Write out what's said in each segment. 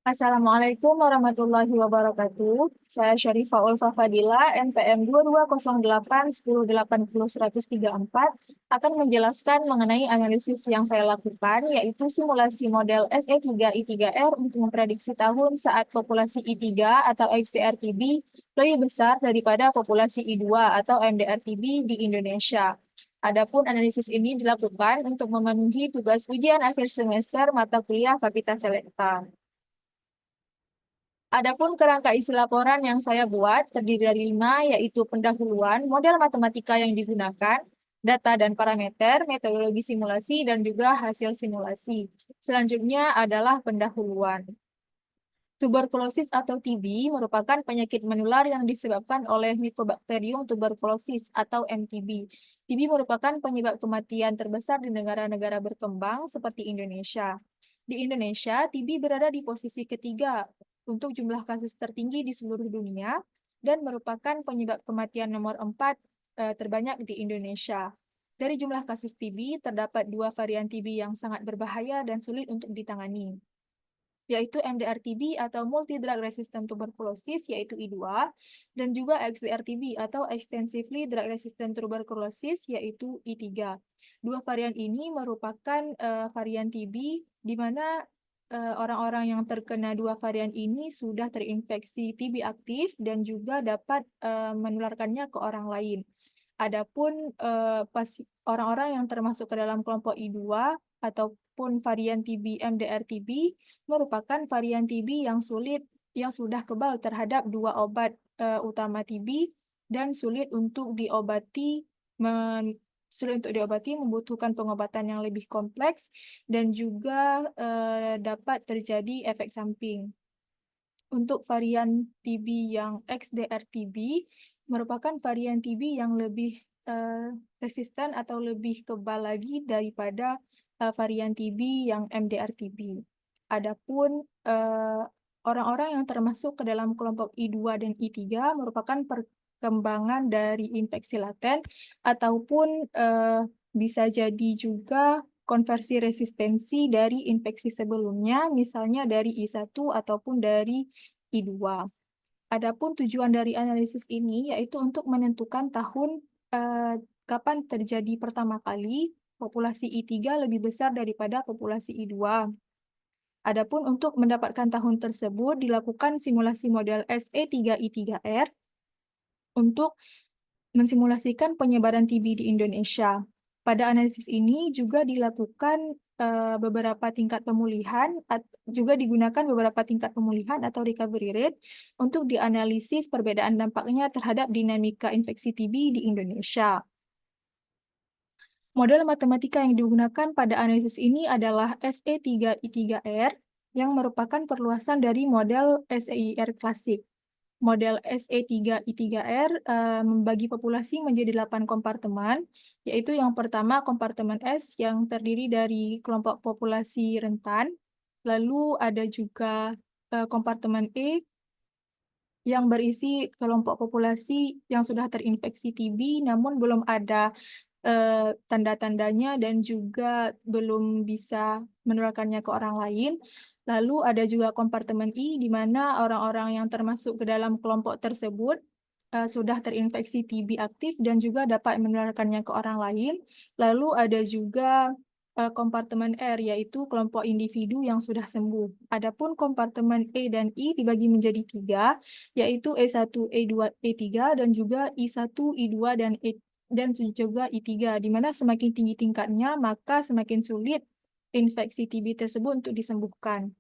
Assalamualaikum warahmatullahi wabarakatuh. Saya Syarifah Ulfa Fadila, NPM 22081080-134, akan menjelaskan mengenai analisis yang saya lakukan, yaitu simulasi model SE3I3R untuk memprediksi tahun saat populasi I3 atau XDR-TB lebih besar daripada populasi I2 atau MDR-TB di Indonesia. Adapun analisis ini dilakukan untuk memenuhi tugas ujian akhir semester mata kuliah Kapita Selekta. Adapun kerangka isi laporan yang saya buat terdiri dari 5, yaitu pendahuluan, model matematika yang digunakan, data dan parameter, metodologi simulasi, dan juga hasil simulasi. Selanjutnya adalah pendahuluan. Tuberkulosis atau TB merupakan penyakit menular yang disebabkan oleh Mycobacterium tuberculosis atau MTB. TB merupakan penyebab kematian terbesar di negara-negara berkembang seperti Indonesia. Di Indonesia, TB berada di posisi ketiga untuk jumlah kasus tertinggi di seluruh dunia dan merupakan penyebab kematian nomor 4 terbanyak di Indonesia. Dari jumlah kasus TB, terdapat 2 varian TB yang sangat berbahaya dan sulit untuk ditangani, yaitu MDR-TB atau Multi-Drug Resistant Tuberculosis, yaitu I2, dan juga XDR-TB atau Extensively Drug Resistant Tuberculosis, yaitu I3. Dua varian ini merupakan varian TB di mana orang-orang yang terkena dua varian ini sudah terinfeksi TB aktif dan juga dapat menularkannya ke orang lain. Adapun orang-orang yang termasuk ke dalam kelompok I2 ataupun varian TB MDR-TB merupakan varian TB yang sudah kebal terhadap dua obat utama TB dan sulit untuk diobati, membutuhkan pengobatan yang lebih kompleks dan juga dapat terjadi efek samping. Untuk varian TB yang XDR-TB merupakan varian TB yang lebih resisten atau lebih kebal lagi daripada varian TB yang MDR-TB. Adapun orang-orang yang termasuk ke dalam kelompok I2 dan I3 merupakan perkembangan dari infeksi laten ataupun bisa jadi juga konversi resistensi dari infeksi sebelumnya, misalnya dari I1 ataupun dari I2. Adapun tujuan dari analisis ini yaitu untuk menentukan tahun kapan terjadi pertama kali populasi I3 lebih besar daripada populasi I2. Adapun untuk mendapatkan tahun tersebut dilakukan simulasi model SE3I3R untuk mensimulasikan penyebaran TB di Indonesia. Pada analisis ini juga dilakukan beberapa tingkat pemulihan, juga digunakan beberapa tingkat pemulihan atau recovery rate untuk dianalisis perbedaan dampaknya terhadap dinamika infeksi TB di Indonesia. Model matematika yang digunakan pada analisis ini adalah SE3I3R yang merupakan perluasan dari model SEIR klasik. Model SE3I3R membagi populasi menjadi 8 kompartemen, yaitu yang pertama kompartemen S yang terdiri dari kelompok populasi rentan, lalu ada juga kompartemen E yang berisi kelompok populasi yang sudah terinfeksi TB namun belum ada tanda-tandanya dan juga belum bisa menularkannya ke orang lain. Lalu ada juga kompartemen I, di mana orang-orang yang termasuk ke dalam kelompok tersebut sudah terinfeksi TB aktif dan juga dapat menularkannya ke orang lain. Lalu ada juga kompartemen R, yaitu kelompok individu yang sudah sembuh. Adapun kompartemen E dan I dibagi menjadi 3, yaitu E1, E2, E3, dan juga I1, I2, dan juga I3, di mana semakin tinggi tingkatnya, maka semakin sulit infeksi TB tersebut untuk disembuhkan.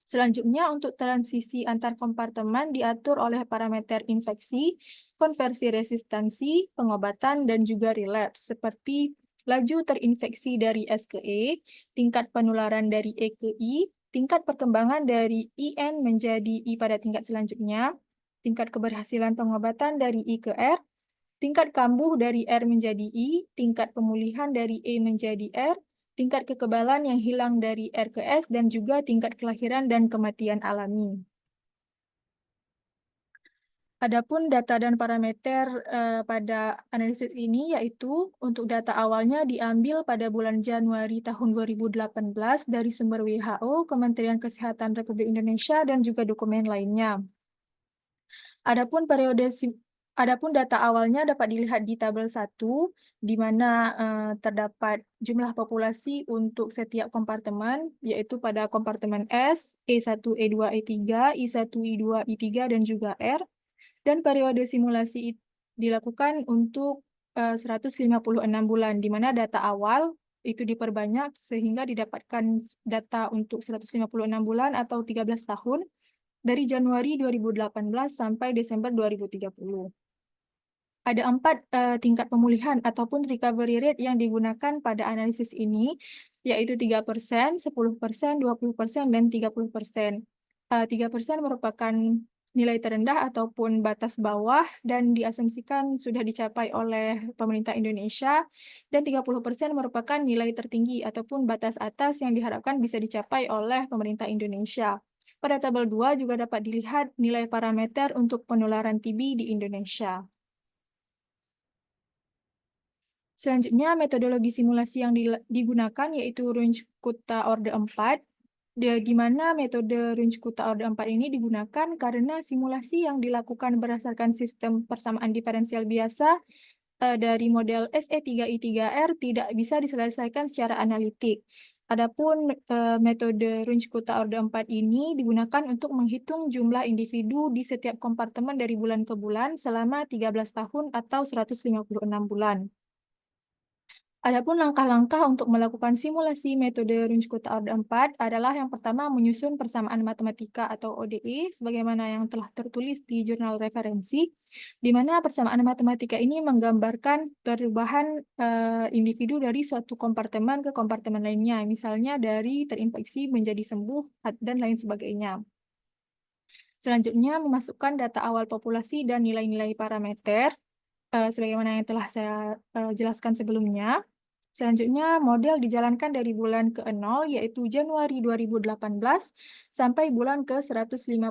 Selanjutnya, untuk transisi antar kompartemen diatur oleh parameter infeksi, konversi resistansi, pengobatan, dan juga relapse, seperti laju terinfeksi dari S ke E, tingkat penularan dari E ke I, tingkat perkembangan dari IN menjadi I pada tingkat selanjutnya, tingkat keberhasilan pengobatan dari I ke R, tingkat kambuh dari R menjadi I, tingkat pemulihan dari E menjadi R, tingkat kekebalan yang hilang dari R ke S, dan juga tingkat kelahiran dan kematian alami. Adapun data dan parameter pada analisis ini yaitu untuk data awalnya diambil pada bulan Januari tahun 2018 dari sumber WHO, Kementerian Kesehatan Republik Indonesia, dan juga dokumen lainnya. Adapun Adapun data awalnya dapat dilihat di tabel 1, di mana terdapat jumlah populasi untuk setiap kompartemen, yaitu pada kompartemen S, E1, E2, E3, I1, I2, I3, dan juga R. Dan periode simulasi dilakukan untuk 156 bulan, di mana data awal itu diperbanyak sehingga didapatkan data untuk 156 bulan atau 13 tahun dari Januari 2018 sampai Desember 2030. Ada 4 tingkat pemulihan ataupun recovery rate yang digunakan pada analisis ini, yaitu 3%, 10%, 20%, dan 30%. 3% merupakan nilai terendah ataupun batas bawah dan diasumsikan sudah dicapai oleh pemerintah Indonesia, dan 30% merupakan nilai tertinggi ataupun batas atas yang diharapkan bisa dicapai oleh pemerintah Indonesia. Pada tabel 2 juga dapat dilihat nilai parameter untuk penularan TB di Indonesia. Selanjutnya, metodologi simulasi yang digunakan yaitu Runge-Kutta Orde 4, di mana metode Runge-Kutta Orde 4 ini digunakan karena simulasi yang dilakukan berdasarkan sistem persamaan diferensial biasa dari model SE3I3R tidak bisa diselesaikan secara analitik. Adapun metode Runge-Kutta Orde 4 ini digunakan untuk menghitung jumlah individu di setiap kompartemen dari bulan ke bulan selama 13 tahun atau 156 bulan. Adapun langkah-langkah untuk melakukan simulasi metode Runge-Kutta Orde 4 adalah yang pertama menyusun persamaan matematika atau ODE sebagaimana yang telah tertulis di jurnal referensi, di mana persamaan matematika ini menggambarkan perubahan individu dari suatu kompartemen ke kompartemen lainnya, misalnya dari terinfeksi menjadi sembuh dan lain sebagainya. Selanjutnya, memasukkan data awal populasi dan nilai-nilai parameter sebagaimana yang telah saya jelaskan sebelumnya. Selanjutnya, model dijalankan dari bulan ke-0, yaitu Januari 2018, sampai bulan ke-156,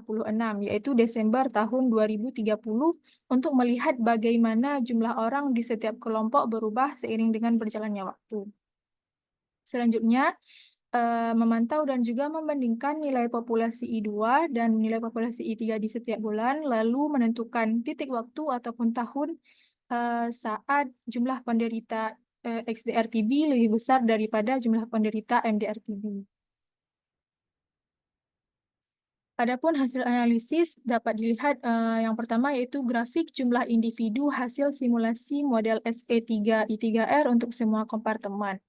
yaitu Desember tahun 2030, untuk melihat bagaimana jumlah orang di setiap kelompok berubah seiring dengan berjalannya waktu. Selanjutnya, memantau dan juga membandingkan nilai populasi I2 dan nilai populasi I3 di setiap bulan, lalu menentukan titik waktu ataupun tahun saat jumlah penderita XDR-TB lebih besar daripada jumlah penderita MDR-TB. Adapun hasil analisis dapat dilihat yang pertama yaitu grafik jumlah individu hasil simulasi model SE3I3R untuk semua kompartemen.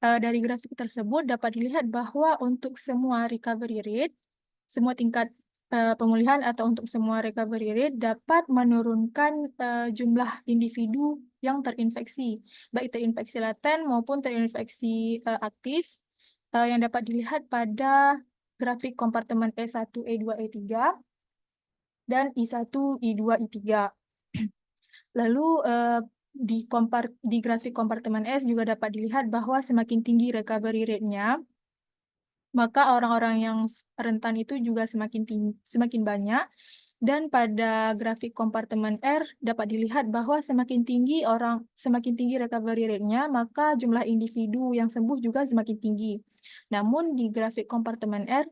Dari grafik tersebut dapat dilihat bahwa untuk semua recovery rate, semua tingkat pemulihan atau untuk semua recovery rate dapat menurunkan jumlah individu yang terinfeksi, baik terinfeksi laten maupun terinfeksi aktif, yang dapat dilihat pada grafik kompartemen E1, E2, E3, dan I1, I2, I3. Lalu di grafik kompartemen S juga dapat dilihat bahwa semakin tinggi recovery rate-nya, maka orang-orang yang rentan itu juga semakin banyak. Dan pada grafik kompartemen R dapat dilihat bahwa semakin tinggi recovery rate-nya, maka jumlah individu yang sembuh juga semakin tinggi. Namun di grafik kompartemen R,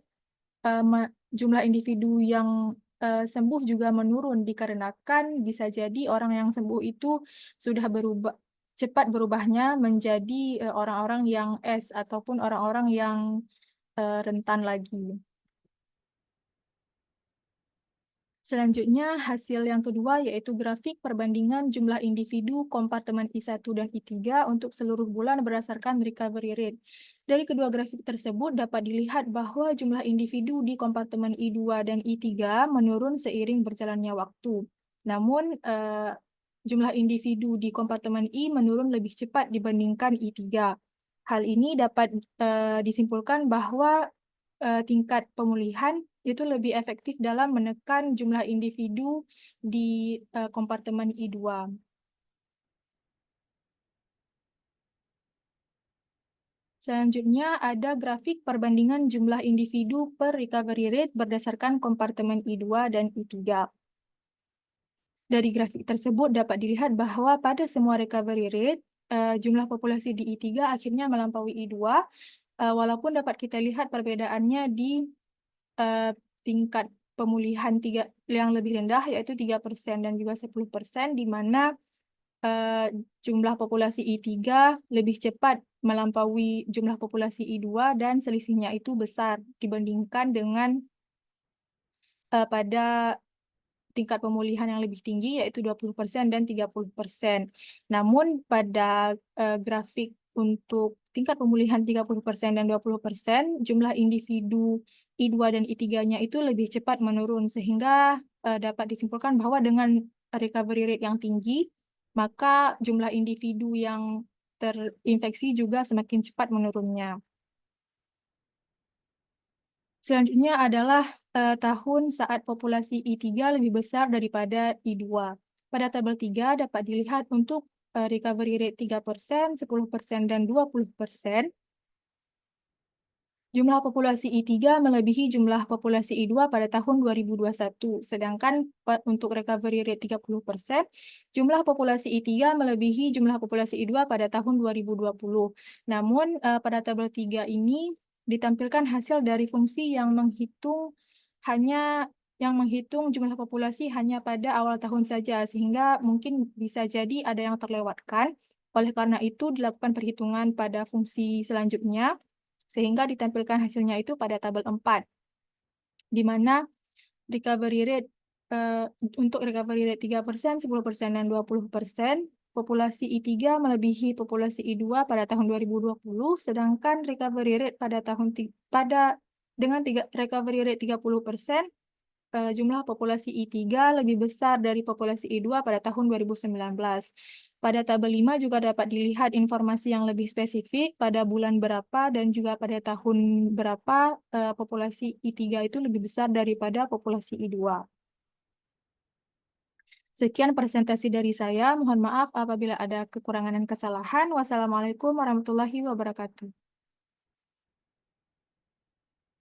jumlah individu yang sembuh juga menurun dikarenakan bisa jadi orang yang sembuh itu sudah cepat berubahnya menjadi orang-orang yang S ataupun orang-orang yang rentan lagi. Selanjutnya, hasil yang kedua yaitu grafik perbandingan jumlah individu kompartemen I1 dan I3 untuk seluruh bulan berdasarkan recovery rate. Dari kedua grafik tersebut dapat dilihat bahwa jumlah individu di kompartemen I2 dan I3 menurun seiring berjalannya waktu. Namun, jumlah individu di kompartemen I menurun lebih cepat dibandingkan I3. Hal ini dapat disimpulkan bahwa tingkat pemulihan itu lebih efektif dalam menekan jumlah individu di kompartemen I2. Selanjutnya ada grafik perbandingan jumlah individu per recovery rate berdasarkan kompartemen I2 dan I3. Dari grafik tersebut dapat dilihat bahwa pada semua recovery rate, jumlah populasi di I3 akhirnya melampaui I2, walaupun dapat kita lihat perbedaannya di tingkat pemulihan yang lebih rendah, yaitu 3% dan juga 10%, di mana jumlah populasi I3 lebih cepat melampaui jumlah populasi I2 dan selisihnya itu besar dibandingkan dengan pada tingkat pemulihan yang lebih tinggi, yaitu 20% dan 30%. Namun pada grafik untuk tingkat pemulihan 30% dan 20%, jumlah individu I2 dan I3-nya itu lebih cepat menurun, sehingga dapat disimpulkan bahwa dengan recovery rate yang tinggi, maka jumlah individu yang terinfeksi juga semakin cepat menurunnya. Selanjutnya adalah tahun saat populasi I3 lebih besar daripada I2. Pada tabel 3 dapat dilihat untuk recovery rate 3%, 10%, dan 20%. Jumlah populasi I3 melebihi jumlah populasi I2 pada tahun 2021. Sedangkan untuk recovery rate 30%, jumlah populasi I3 melebihi jumlah populasi I2 pada tahun 2020. Namun pada tabel 3 ini ditampilkan hasil dari fungsi yang menghitung jumlah populasi hanya pada awal tahun saja, sehingga mungkin bisa jadi ada yang terlewatkan. Oleh karena itu dilakukan perhitungan pada fungsi selanjutnya, sehingga ditampilkan hasilnya itu pada tabel 4, di mana recovery rate untuk recovery rate 3%, 10%, dan 20%, populasi I3 melebihi populasi I2 pada tahun 2020, sedangkan recovery rate dengan recovery rate 30%, jumlah populasi I3 lebih besar dari populasi I2 pada tahun 2019. Pada tabel 5 juga dapat dilihat informasi yang lebih spesifik pada bulan berapa dan juga pada tahun berapa populasi I3 itu lebih besar daripada populasi I2. Sekian presentasi dari saya. Mohon maaf apabila ada kekurangan dan kesalahan. Wassalamualaikum warahmatullahi wabarakatuh.